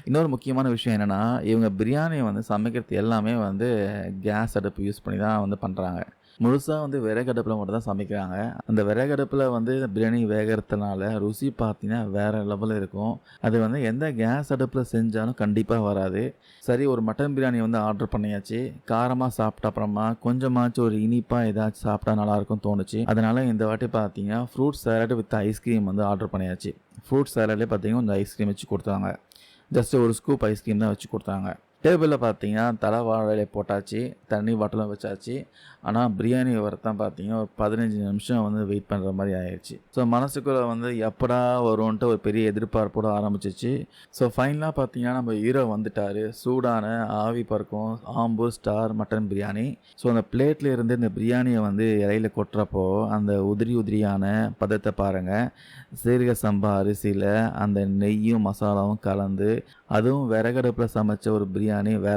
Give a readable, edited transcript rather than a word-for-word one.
இன்னொரு முக்கியமான விஷயம் என்னன்னா, இவங்க பிரியாணிய வந்து சமைக்கிறது எல்லாமே வந்து கேஸ் அடுப்பு யூஸ் பண்ணி தான் வந்து பண்றாங்க. முழுசா வந்து விறகு அடுப்புல மட்டும் தான் சமைக்கிறாங்க. அந்த விறகு அடுப்புல வந்து பிரியாணி வேகறதுனால ருசி பார்த்தீங்கன்னா, வேற லெவல்ல இருக்கும். அது வந்து எந்த கேஸ் அடுப்புல செஞ்சாலும் கண்டிப்பா வராது. சரி ஒரு மட்டன் பிரியாணி வந்து ஆர்டர் பண்ணியாச்சு. காரமா சாப்பிட்ட அப்புறமா கொஞ்சமாச்சும் ஒரு இனிப்பா ஏதாச்சும் சாப்பிட்டா நல்லாயிருக்கும்னு தோணுச்சு. அதனால இந்த வாட்டி பார்த்தீங்கன்னா, ஃப்ரூட் சாலட் வித் ஐஸ்கிரீம் வந்து ஆர்டர் பண்ணியாச்சு. ஃப்ரூட் சாலட்லயே பார்த்தீங்கன்னா, கொஞ்சம் ஐஸ்கிரீம் வச்சு குடுத்தாங்க. ஜஸ்ட் ஒரு ஸ்கூப் ஐஸ்கிரீம் தான் வச்சு குடுத்தாங்க. டேபிள்ல பார்த்தீங்கன்னா, தல வாழை இலை போட்டாச்சு. தண்ணி பாட்டிலும் வச்சாச்சு. ஆனா, பிரியாணி வரத்தான் பார்த்தீங்கன்னா, ஒரு 15 நிமிஷம் வந்து வெயிட் பண்ற மாரி ஆயிருச்சு. ஸோ, மனசுக்குள்ள வந்து எப்படா வரும்ன்ட்டு ஒரு பெரிய எதிர்பார்ப்போட ஆரம்பிச்சுச்சு. ஸோ, ஃபைனலா பார்த்தீங்கன்னா, நம்ம ஹீரோ வந்துட்டாரு. சூடான ஆவி பறக்கும் Ambur star mutton biryani. So, அந்த பிளேட்ல இருந்து இந்த பிரியாணிய வந்து இலையில கொட்டுறப்போ, அந்த உதிரி உதிரியான பதத்த பாருங்க. சீரக சம்பா அரிசியில அந்த நெய்யும், மசாலாவும் கலந்து, அதுவும் விறகடுப்புல சமைச்ச ஒரு பிரியாணி வேற